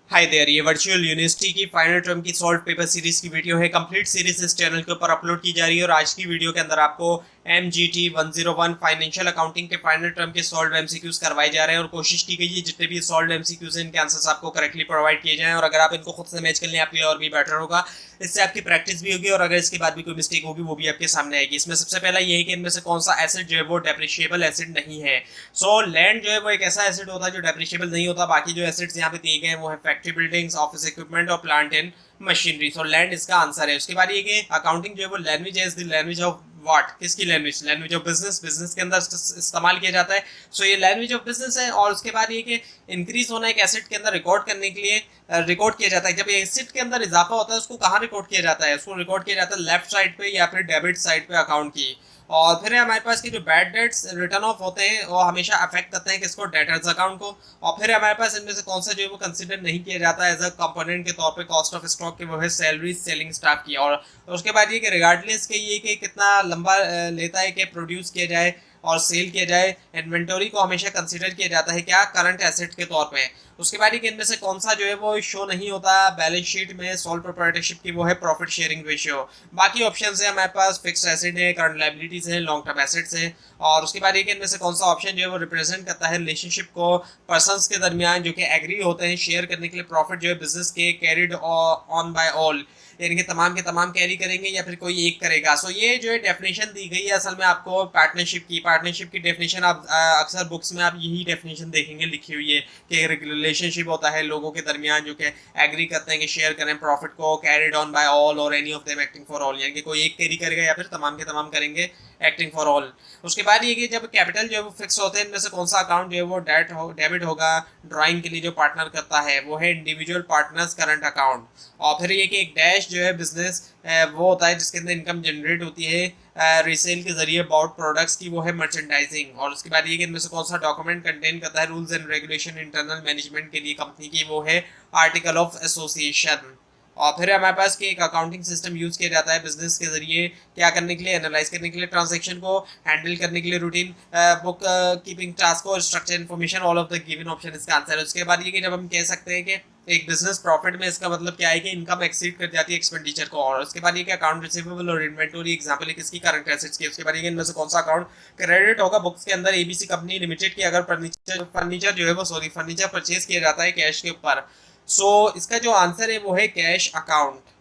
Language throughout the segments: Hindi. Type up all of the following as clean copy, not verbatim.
हाय देयर, ये वर्चुअल यूनिवर्सिटी की फाइनल टर्म की सॉल्व पेपर सीरीज की वीडियो है। कंप्लीट सीरीज इस चैनल के ऊपर अपलोड की जा रही है और आज की वीडियो के अंदर आपको MGT 101 फाइनेंशियल अकाउंटिंग के फाइनल टर्म के सॉल्व एमसीक्यूज करवाए जा रहे हैं और कोशिश की गई है जितने भी सॉल्व एमसीक्यूज हैं इनके आंसर्स आपको करेक्टली प्रोवाइड किए जाएं और अगर आप इनको खुद से मैच कर लें आपके लिए और भी बेटर होगा। इससे आपकी प्रैक्टिस भी होगी और अगर इसके बाद भी कोई मिस्टेक होगी वो भी आपके सामने आएगी। इसमें सबसे पहला ये है कि इनमें से कौन सा एसेट जो है वो डेप्रिशिएबल एसेट नहीं है। सो लैंड जो है वो एक ऐसा एसेट होता है जो डेप्रिशिएबल नहीं होता। बाकी जो एसेट्स यहाँ पे दिए गए हैं वो है फैक्ट्री बिल्डिंग्स, ऑफिस इक्विपमेंट और plant and machinery. So land इसका आंसर है। उसके बाद ये कि अकाउंटिंग जो है वो लैंग्वेज है, द लैंग्वेज ऑफ व्हाट, किसकी language, language of business, business के अंदर इस्तेमाल किया जाता है। सो ये लैंग्वेज ऑफ बिजनेस है। और उसके बाद ये कि इंक्रीज होना एक एसेट के अंदर रिकॉर्ड करने के लिए रिकॉर्ड किया जाता है। जब एसेट के अंदर इजाफा होता है उसको कहाँ रिकॉर्ड किया जाता है, उसको रिकॉर्ड किया जाता है लेफ्ट साइड पे या फिर डेबिट साइड पे अकाउंट की। और फिर हमारे पास की जो बैड डेट्स रिटर्न ऑफ होते हैं वो हमेशा अफेक्ट करते हैं किसको, डेटर्स अकाउंट को। और फिर हमारे पास इनमें से कौन सा जो है वो कंसिडर नहीं किया जाता एज अ कंपोनेंट के तौर पे कॉस्ट ऑफ स्टॉक के, वो है सैलरी सेलिंग स्टाफ की। और उसके बाद ये कि रिगार्डलेस के ये कि कितना लंबा लेता है कि प्रोड्यूस किया जाए और सेल किया जाए, इन्वेंटरी को हमेशा कंसिडर किया जाता है क्या, करंट एसेट के तौर पे। उसके बाद इनमें से कौन सा जो है वो शो नहीं होता बैलेंस शीट में सोल प्रोप्राइटरशिप की, वो है प्रॉफिट शेयरिंग रेशियो। बाकी ऑप्शन है हमारे पास फिक्स्ड एसेट है, करंट लायबिलिटीज है, लॉन्ग टर्म एसेट्स है। और उसके बाद इनमें से कौन सा ऑप्शन जो है वो रिप्रेजेंट करता है रिलेशनशिप को पर्संस के दरमियान जो कि एग्री होते हैं शेयर करने के लिए प्रॉफिट जो है बिजनेस के, कैरिड ऑन बाय ऑल, यानी कि तमाम के तमाम कैरी करेंगे या फिर कोई एक करेगा। सो ये जो है डेफिनेशन दी गई है असल में आपको पार्टनरशिप की डेफिनेशन आप अक्सर बुक्स में आप यही डेफिनेशन देखेंगे लिखी हुई है कि रिलेशनशिप होता है लोगों के दरमियान जो कि एग्री करते हैं कि शेयर करें प्रॉफिट को, कैरिड ऑन बाय ऑल और any of them acting for all, यानी कि कोई एक कैरी करेगा या फिर तमाम के तमाम करेंगे एक्टिंग फॉर ऑल। उसके बाद ये कि जब कैपिटल जो है वो फिक्स होते हैं इनमें से कौन सा अकाउंट जो है वो डेबिट होगा ड्राइंग के लिए जो पार्टनर करता है, वो है इंडिविजुअल पार्टनर्स करंट अकाउंट। और फिर ये कि एक डैश जो है बिजनेस वो होता है जिसके अंदर इनकम जनरेट होती है रीसेल के जरिए अबाउट प्रोडक्ट्स की, वो है मर्चेंडाइजिंग। और उसके बाद ये कि इनमें से कौन सा डॉक्यूमेंट कंटेन करता है rules and regulation internal management के लिए कंपनी की, वो है आर्टिकल ऑफ एसोसिएशन। और फिर हमारे पास कि एक अकाउंटिंग सिस्टम यूज किया जाता है बिजनेस के जरिए क्या करने के लिए, एनालाइज करने के लिए, ट्रांजैक्शन को हैंडल करने के लिए, रूटीन बुक कीपिंग टास्क को, structure information, all of the given option इसका आंसर है। उसके बाद ये कि जब हम कह सकते हैं कि एक बिजनेस प्रॉफिट में, इसका मतलब क्या है कि इनकम एक्सीड कर जाती है एक्सपेंडिचर को। और उसके बाद ये कि अकाउंट रिसीवेबल और इन्वेंटरी एग्जांपल है किसकी, करंट एसेट्स की। उसके बाद ये इनमें से कौन सा अकाउंट क्रेडिट होगा बुक्स के अंदर एबीसी कंपनी लिमिटेड की अगर फर्नीचर जो है वो फर्नीचर परचेज किया जाता है कैश के ऊपर। सो इसका जो आंसर है वो है कैश अकाउंट।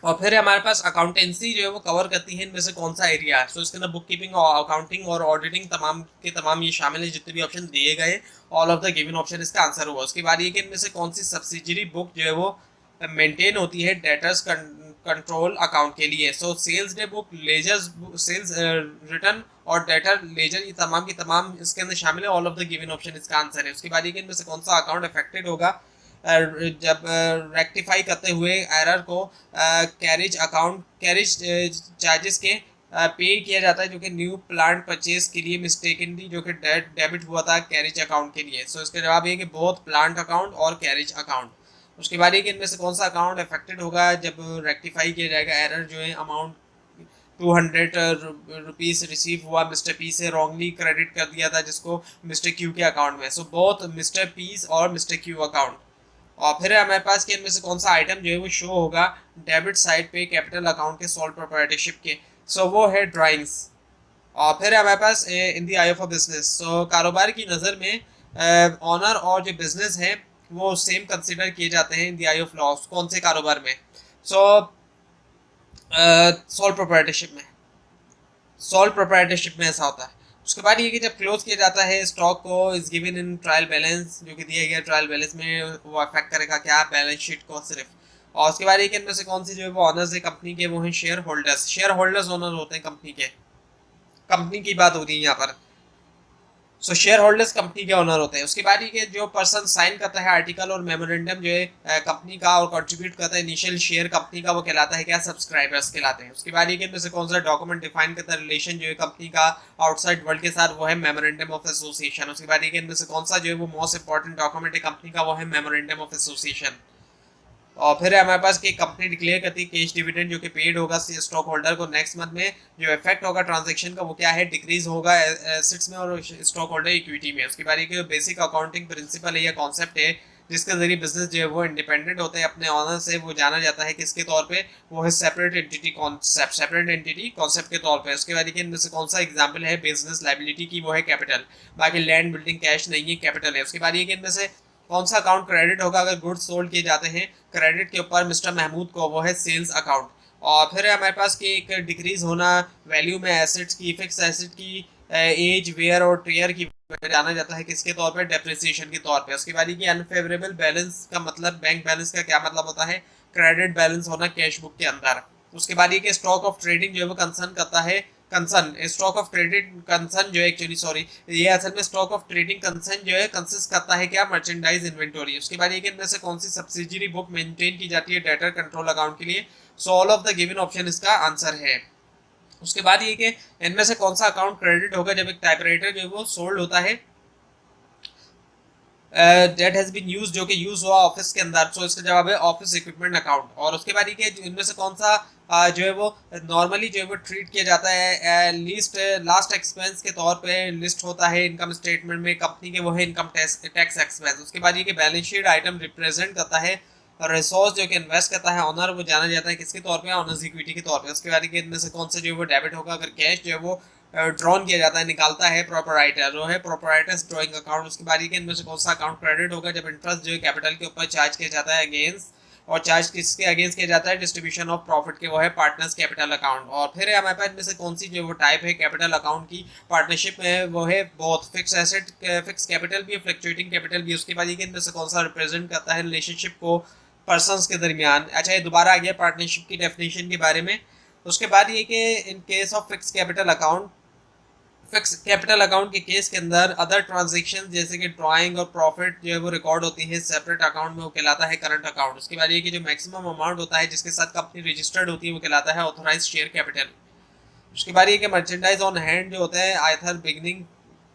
और फिर हमारे पास अकाउंटेंसी जो है वो कवर करती है इनमें से कौन सा एरिया है। सो इसके अंदर बुक कीपिंग और अकाउंटिंग और ऑडिटिंग तमाम के तमाम ये शामिल है जितने भी ऑप्शन दिए गए, all of the given option इसका आंसर हुआ। उसके बाद ये कि इनमें से कौन सी सब्सिडरी बुक जो है वो मेंटेन होती है डेटर्स कंट्रोल अकाउंट के लिए। So sales day book, ledgers sales return और डेटर लेजर, ये तमाम की तमाम इसके अंदर शामिल है, all of the given option इसका आंसर है। उसके बाद ये कि इनमें से कौन सा अकाउंट अफेक्टेड होगा जब रेक्टिफाई करते हुए एरर को कैरेज अकाउंट, कैरेज चार्जेस के पे किया जाता है जो कि न्यू प्लांट परचेज के लिए मिस्टेकनली जो कि डेबिट हुआ था कैरेज अकाउंट के लिए। सो इसका जवाब ये कि बोथ प्लांट अकाउंट और कैरेज अकाउंट। उसके बाद ये कि इनमें से कौन सा अकाउंट अफेक्टेड होगा जब रेक्टिफाई किया जाएगा एरर जो है अमाउंट 200 रुपीज रिसीव हुआ मिस्टर पी से, रॉन्गली क्रेडिट कर दिया था जिसको मिस्टर क्यू के अकाउंट में। सो बोथ मिस्टर पीस और मिस्टर क्यू अकाउंट। और फिर हमारे पास के इनमें से कौन सा आइटम जो है वो शो होगा डेबिट साइड पे कैपिटल अकाउंट के सोल प्रोप्राइटरशिप के। सो वो है ड्राइंग्स। और फिर हमारे पास in the eye of a business, so कारोबार की नज़र में ऑनर और जो बिजनेस है वो सेम कंसिडर किए जाते हैं इन द आई ऑफ लॉ। कौन से कारोबार में? सो सोल प्रोप्राइटरशिप में, सोल प्रोप्राइटरशिप में ऐसा होता है। उसके बाद ये कि जब क्लोज किया जाता है स्टॉक को is given in trial balance, जो कि दिया गया ट्रायल बैलेंस में, वो अफेक्ट करेगा क्या, बैलेंस शीट को सिर्फ। और उसके बाद ये कि इनमें से कौन सी जो है वो ऑनर्स है कंपनी के, वो हैं share holders. Share holders owner होते हैं कंपनी के, कंपनी की बात हो रही है यहाँ पर। सो शेयर होल्डर्स कंपनी के ओनर होते हैं। उसके बाद ये जो पर्सन साइन करता है आर्टिकल और मेमोरेंडम जो है कंपनी का और कंट्रीब्यूट करता है इनिशियल शेयर कंपनी का, वो कहलाता है क्या, सब्सक्राइबर्स कहलाते हैं। उसके बाद ये इनमें से कौन सा डॉक्यूमेंट डिफाइन करता है रिलेशन जो है कंपनी का आउटसाइड वर्ल्ड के साथ, वो है मेमोरेंडम ऑफ एसोसिएशन। उसके बाद ये इनमें से कौन सा जो है वो मोस्ट इंपॉर्टेंट डॉक्यूमेंट है कंपनी का, वो है मेमोरेंडम ऑफ एसोसिएशन। और फिर हमारे पास कि कंपनी डिक्लेयर करती है कैश डिविडेंड जो कि पेड होगा स्टॉक होल्डर को नेक्स्ट मंथ में। जो इफेक्ट होगा ट्रांजैक्शन का वो क्या है, डिक्रीज होगा एसेट्स में और स्टॉक होल्डर इक्विटी में। उसके बाद ये बेसिक अकाउंटिंग प्रिंसिपल है या कॉन्सेप्ट है जिसके जरिए बिजनेस जो है वो इंडिपेंडेंट होते हैं अपने ऑनर से, वो जाना जाता है किसके तौर पे, वो है सेपरेट एंटिटी कॉन्सेप्ट के तौर पे। उसके बाद देखिए इनमें से कौन सा एग्जांपल है बिजनेस लायबिलिटी की, वो है कैपिटल। बाकी लैंड बिल्डिंग कैश नहीं है, कैपिटल है। उसके बाद ये कि इनमें से कौन सा अकाउंट क्रेडिट होगा अगर गुड्स सोल्ड किए जाते हैं क्रेडिट के ऊपर मिस्टर महमूद को, वो है सेल्स अकाउंट। और फिर हमारे पास कि एक डिक्रीज होना वैल्यू में एसेट्स की, फिक्स एसेट की एज वेयर और टेयर की जाना जाता है किसके तौर पे, डेप्रिसिएशन के तौर पे। उसके बाद ये अनफेवरेबल बैलेंस का मतलब, बैंक बैलेंस का क्या मतलब होता है, क्रेडिट बैलेंस होना कैश बुक के अंदर। उसके बाद ये कि स्टॉक ऑफ ट्रेडिंग जो है वो कंसर्न करता है, concern stock of trading concern जो है एक्चुअली सॉरी ये असल में स्टॉक ऑफ ट्रेडिंग कंसर्न जो है कंसिस्ट करता है क्या, मर्चेंडाइज इन्वेंटरी। उसके बाद ये कि इनमें से कौन सी सब्सिडरी बुक मेंटेन की जाती है डेटर कंट्रोल अकाउंट के लिए। So all of the given option इसका आंसर है। उसके बाद ये कि इनमें से कौन सा अकाउंट क्रेडिट होगा जब एक टाइपराइटर जो है वो सोल्ड होता है, दैट हैज बीन यूज्ड, जो कि यूज हुआ ऑफिस के अंदर। सो इसका जवाब है ऑफिस इक्विपमेंट अकाउंट। और उसके बाद ये इनमें से कौन सा जो है वो नॉर्मली जो है वो ट्रीट किया जाता है लीस्ट लास्ट एक्सपेंस के तौर पे लिस्ट होता है इनकम स्टेटमेंट में कंपनी के, वो है इनकम टैक्स एक्सपेंस। उसके बाद ये कि बैलेंस शीट आइटम रिप्रेजेंट करता है रिसोर्स जो कि इन्वेस्ट करता है ऑनर, वो जाना जाता है किसके तौर पे, ऑनर्स इक्विटी के तौर पे। उसके बाद इनमें से कौन से जो है वो डेबिट होगा अगर कैश जो है वो ड्रॉन किया जाता है, निकालता है प्रोपराइटर, जो है प्रोपराइटर्स ड्रॉइंग अकाउंट। उसके बाद ये इनमें से कौन सा अकाउंट क्रेडिट होगा जब इंटरेस्ट जो है कैपिटल के ऊपर चार्ज किया जाता है अगेंस्ट, और चार्ज किसके अगेंस्ट किया जाता है, डिस्ट्रीब्यूशन ऑफ प्रॉफिट के, वो है पार्टनर्स कैपिटल अकाउंट। और फिर हमारे पास इनमें से कौन सी जो वो टाइप है कैपिटल अकाउंट की पार्टनरशिप में, वो है both fix asset fix capital भी है, फ्लक्चुएटिंग कैपिटल भी। उसके बाद ये इनमें से कौन सा रिप्रेजेंट करता है रिलेशनशिप को पर्सन्स के दरमियान। अच्छा ये दोबारा आ गया पार्टनरशिप की डेफिनेशन के बारे में। उसके बाद ये कि इन case of fix capital account, fix capital account के केस के अंदर अदर ट्रांजैक्शन जैसे कि ड्राइंग और प्रॉफिट जो है वो रिकॉर्ड होती है सेपरेट अकाउंट में, वो कहलाता है करंट अकाउंट। उसके बाद ये कि जो मैक्सिमम अमाउंट होता है जिसके साथ कंपनी रजिस्टर्ड होती है वो कहलाता है ऑथराइज्ड शेयर कैपिटल। उसके बाद ये कि मर्चेंडाइज ऑन हैंड जो होते हैं आइदर बिगनिंग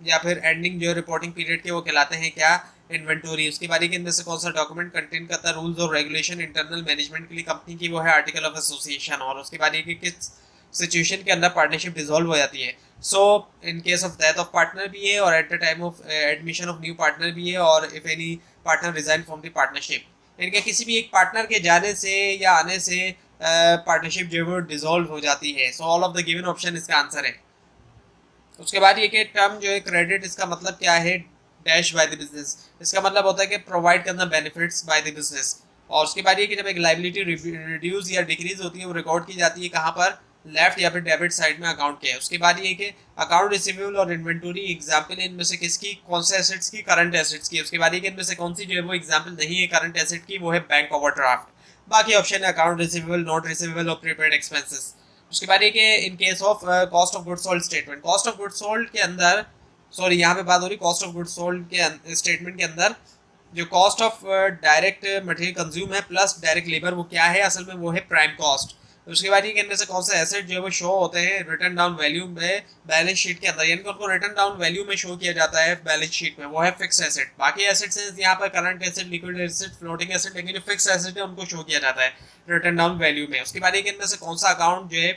या फिर एंडिंग जो रिपोर्टिंग पीरियड के, वो कहलाते हैं क्या, इन्वेंटरी। उसके बाद इनमें से कौन सा डॉक्यूमेंट कंटेन करता है रूल्स और रेगुलेशन इंटरनल मैनेजमेंट के लिए कंपनी की, वो है आर्टिकल ऑफ एसोसिएशन। और उसके बाद ये किस सिचुएशन के अंदर पार्टनरशिप डिसॉल्व हो जाती है। So in case of death of partner भी है, और at the time of admission of new partner भी है, और if any partner resign from the partnership. इनके किसी भी एक पार्टनर के जाने से या आने से पार्टनरशिप जो है वो डिसॉल्व हो जाती है। So all of the given option इसका आंसर है। उसके बाद ये कि टर्म जो है क्रेडिट, इसका मतलब क्या है, डैश बाय द बिजनेस। इसका मतलब होता है कि प्रोवाइड करना बेनिफिट्स बाय द बिजनेस। और उसके बाद ये कि जब एक लाइबिलिटी रिड्यूस या डिक्रीज होती है वो रिकॉर्ड की जाती है कहाँ पर, लेफ्ट या फिर डेबिट साइड में अकाउंट के। उसके बाद ये कि अकाउंट रिसीवेबल और इन्वेंटरी एग्जाम्पल इनमें से किसकी, कौन से एसेट्स की, करंट एसेट्स की। उसके बाद ये कि इनमें से कौन सी जो है वो एग्जाम्पल नहीं है करंट एसेट की, वो है बैंक ओवरड्राफ्ट। बाकी ऑप्शन है अकाउंट रिसीवेबल, नॉट रिसीवेबल और प्रीपेड एक्सपेंसेस। उसके बाद ये कि इन case of cost of goods sold statement, cost of goods sold के अंदर, सॉरी यहाँ पे बात हो रही कॉस्ट ऑफ गुड्स सोल्ड के स्टेटमेंट के अंदर जो cost of direct material consume है प्लस डायरेक्ट लेबर, वो क्या है असल में, वो है प्राइम कॉस्ट। उसके बाद ये कि इनमें से कौन से एसेट जो है वो शो होते हैं रिटर्न डाउन वैल्यू में बैलेंस शीट के अंदर, यानी कि उनको रिटर्न डाउन वैल्यू में शो किया जाता है बैलेंस शीट में, वो है फिक्स एसेट। बाकी एसेट्स हैं यहाँ पर current asset, liquid asset, floating asset, लेकिन जो फिक्स एसेट है उनको शो किया जाता है रिटर्न डाउन वैल्यू में। उसके बाद ये कि इनमें से कौन सा अकाउंट जो है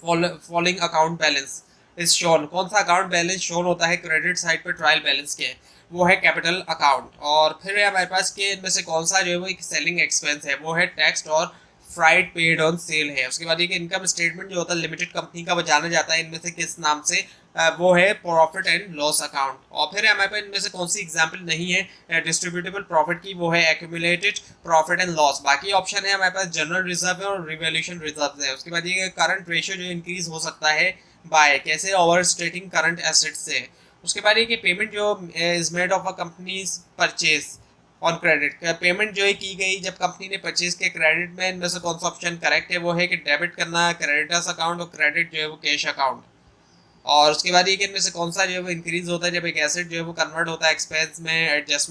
following account balance is shown, कौन सा अकाउंट बैलेंस शोन होता है क्रेडिट साइड पे ट्रायल बैलेंस के, वो है कैपिटल अकाउंट। और फिर है हमारे पास के इनमें से कौन सा जो है वो एक सेलिंग एक्सपेंस है, वो है टैक्स और फ्राइड पेड ऑन सेल है। उसके बाद ये कि इनकम स्टेटमेंट जो होता है लिमिटेड कंपनी का, वो जाना जाता है इनमें से किस नाम से, वो है प्रॉफिट एंड लॉस अकाउंट। और फिर हमारे पास इनमें से कौन सी एग्जांपल नहीं है डिस्ट्रीब्यूटेबल प्रॉफिट की, वो है एक्यूमुलेटेड प्रॉफिट एंड लॉस। बाकी ऑप्शन है हमारे पास जनरल रिजर्व है और रिवैल्यूएशन रिजर्व है। उसके बाद ये करंट रेशियो जो इंक्रीज हो सकता है बाय कैसे, ओवर स्टेटिंग करंट एसेट से। उसके बाद ये कि पेमेंट जो is made of a companies purchase on credit, payment जो है की गई जब कंपनी ने परचेज के क्रेडिट में, इनमें से कौन सा ऑप्शन करेक्ट है, वो है कि डेबिट करना क्रेडिटर्स अकाउंट और क्रेडिट जो है वो कैश अकाउंट। और उसके बाद ये कि इनमें से कौन सा जो है वो इंक्रीज होता है जब एक एसेट जो है वो कन्वर्ट होता है एक्सपेंस में एडजस्टमेंट